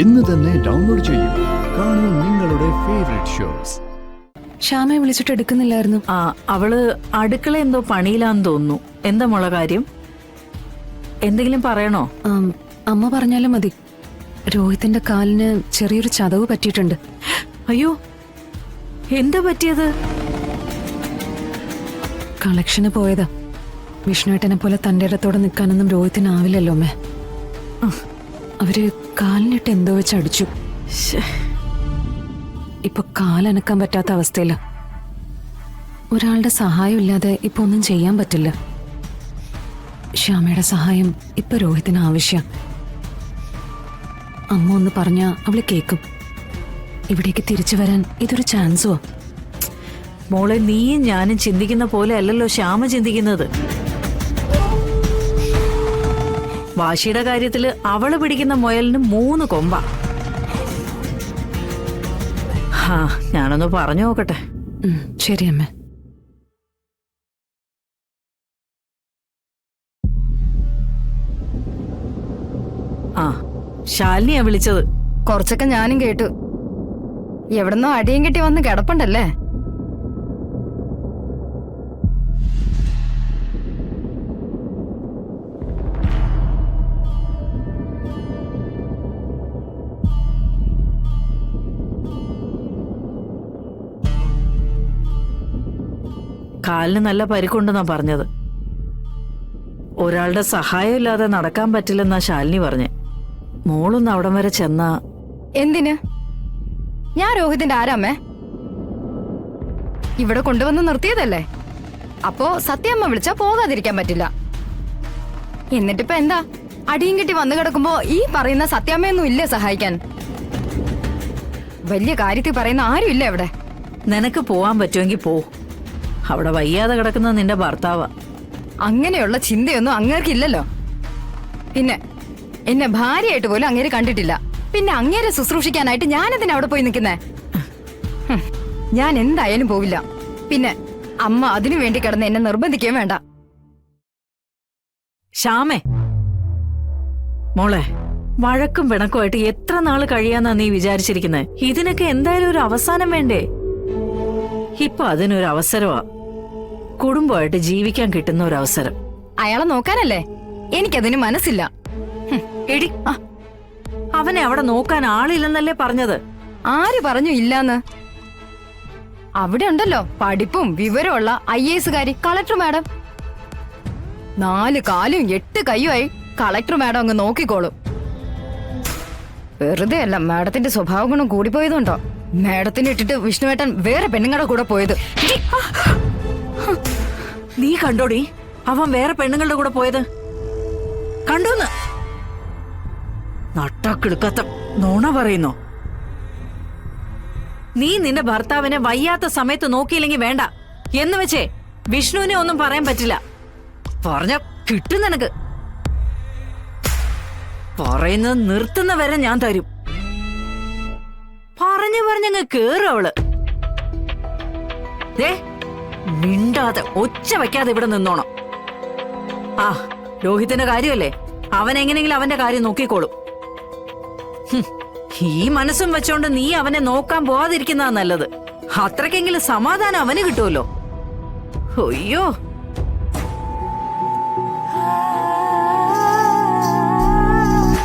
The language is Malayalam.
ഇന്ന് തന്നെ ഡൗൺലോഡ് ചെയ്യൂ. കാണൂ നിങ്ങളുടെ ഫേവറേറ്റ് ഷോസ്. ശ്യാമയെ വിളിച്ചിട്ട് എടുക്കുന്നില്ലായിരുന്നു. അവള് അടുക്കള എന്തോ പണിയിലാന്ന് തോന്നുന്നു. എന്താ മോളെ കാര്യം? എന്തെങ്കിലും പറയണോ? അമ്മ പറഞ്ഞാലും മതി. രോഹിത്തിന്റെ കാലിന് ചെറിയൊരു ചതവ് പറ്റിയിട്ടുണ്ട്. അയ്യോ, എന്താ പറ്റിയത്? കളക്ഷന് പോയതാ. വിഷ്ണുവേട്ടനെ പോലെ തന്റെ ഇടത്തോടെ നിൽക്കാനൊന്നും രോഹിത്തിനാവില്ലല്ലോ അമ്മേ. അവര് കാലിനിട്ട് എന്തോ വെച്ച് അടിച്ചു. ഇപ്പൊ കാലനക്കാൻ പറ്റാത്ത അവസ്ഥയില. ഒരാളുടെ സഹായം ഇല്ലാതെ ഇപ്പൊ ഒന്നും ചെയ്യാൻ പറ്റില്ല. ശ്യാമയുടെ സഹായം ഇപ്പൊ രോഹിത്തിന് ആവശ്യം. അമ്മ ഒന്ന് പറഞ്ഞാ അവള് കേക്കും. ഇവിടേക്ക് തിരിച്ചു വരാൻ ഇതൊരു ചാൻസുവാ. മോളെ, നീയും ഞാനും ചിന്തിക്കുന്ന പോലെ അല്ലല്ലോ ശ്യാമ ചിന്തിക്കുന്നത്. വാശിയുടെ കാര്യത്തില് അവള് പിടിക്കുന്ന മുയലിന് 3 കൊമ്പ. ഞാനൊന്ന് പറഞ്ഞു നോക്കട്ടെ. ശരി അമ്മ. ശാലിനിയാ വിളിച്ചത്. കുറച്ചൊക്കെ ഞാനും കേട്ടു. എവിടെന്നോ അടിയും കെട്ടി വന്ന് കിടപ്പുണ്ടല്ലേ? കാലിന് നല്ല പരിക്കുണ്ടെന്നാ പറഞ്ഞത്. ഒരാളുടെ സഹായം ഇല്ലാതെ നടക്കാൻ പറ്റില്ലെന്നാ ശാലിനി പറഞ്ഞേ. മോളൊന്ന് അവിടം വരെ ചെന്നാ. എന്തിന്? ഞാൻ രോഹിതിന്റെ ആരാമേ? ഇവിടെ കൊണ്ടുവന്ന് നിർത്തിയതല്ലേ. അപ്പോ സത്യമ്മ വിളിച്ചാ പോകാതിരിക്കാൻ പറ്റില്ല. എന്നിട്ടിപ്പോ എന്താ? അടിയും കെട്ടി വന്നു കിടക്കുമ്പോ ഈ പറയുന്ന സത്യമ്മയൊന്നും ഇല്ലേ സഹായിക്കാൻ? വലിയ കാര്യത്തിൽ പറയുന്ന ആരും ഇല്ല ഇവിടെ. നിനക്ക് പോവാൻ പറ്റുമെങ്കിൽ പോ. അവിടെ വയ്യാതെ കിടക്കുന്നത് നിന്റെ ഭർത്താവാ. അങ്ങനെയുള്ള ചിന്തയൊന്നും അങ്ങേർക്കില്ലല്ലോ. പിന്നെ എന്നെ ഭാര്യയായിട്ട് പോലും അങ്ങേര് കണ്ടിട്ടില്ല. പിന്നെ അങ്ങേരെ ശുശ്രൂഷിക്കാനായിട്ട് ഞാനെന്തിനാ അവിടെ പോയി നിൽക്കുന്നേ? ഞാൻ എന്തായാലും പോവില്ല. പിന്നെ അമ്മ അതിനു വേണ്ടി കിടന്ന് എന്നെ നിർബന്ധിക്കുകയും വേണ്ട. ശ്യാമേ മോളെ, വഴക്കും പിണക്കുമായിട്ട് എത്ര നാള് കഴിയാന്നാ നീ വിചാരിച്ചിരിക്കുന്നത്? ഇതിനൊക്കെ എന്തായാലും ഒരു അവസാനം വേണ്ടേ? ഇപ്പൊ അതിനൊരു അവസരമാ. കുടുംബമായിട്ട് ജീവിക്കാൻ കിട്ടുന്ന ഒരു അവസരം. അയാളെ നോക്കാനല്ലേ? എനിക്കതിന് മനസ്സില്ല. എടി, അവനെ അവിടെ നോക്കാൻ ആളില്ലെന്നല്ലേ പറഞ്ഞത്? ആര് പറഞ്ഞു ഇല്ലാന്ന്? അവിടെ ഉണ്ടല്ലോ പഠിപ്പും വിവരമുള്ള IAS കാരി കളക്ടർ മാഡം. 4 കാലും 8 കൈയുമായി കളക്ടർ മാഡം അങ്ങ് നോക്കിക്കോളും. വെറുതെ അല്ല മാഡത്തിന്റെ സ്വഭാവ ഗുണം കൂടിപ്പോയതുണ്ടോ മാഡത്തിന് ഇട്ടിട്ട് വിഷ്ണുവേട്ടൻ വേറെ പെണ്ണുങ്ങളുടെ കൂടെ പോയത്. നീ കണ്ടോടി അവൻ വേറെ പെണ്ണുങ്ങളുടെ കൂടെ പോയത്? കണ്ടോന്ന്? നട്ടാക്കിടുക്കാത്ത നോണ പറയുന്നോ? നീ നിന്റെ ഭർത്താവിനെ വയ്യാത്ത സമയത്ത് നോക്കിയില്ലെങ്കിൽ വേണ്ട എന്ന് വെച്ചേ വിഷ്ണുവിനെ ഒന്നും പറയാൻ പറ്റില്ല. പറഞ്ഞ കിട്ടും നിനക്ക്. പറയുന്നത് നിർത്തുന്ന വരെ ഞാൻ തരും. പറഞ്ഞങ്ങ് കേറും അവള്. മിണ്ടാതെ ഒച്ച വയ്ക്കാതെ ഇവിടെ നിന്നോണം. രോഹിത്തിന്റെ കാര്യമല്ലേ, അവൻ എങ്ങനെയെങ്കിലും അവന്റെ കാര്യം നോക്കിക്കോളും. ഈ മനസ്സും വെച്ചോണ്ട് നീ അവനെ നോക്കാൻ പോവാതിരിക്കുന്നതാ നല്ലത്. അത്രക്കെങ്കിലും സമാധാനം അവന് കിട്ടുമല്ലോ. അയ്യോ,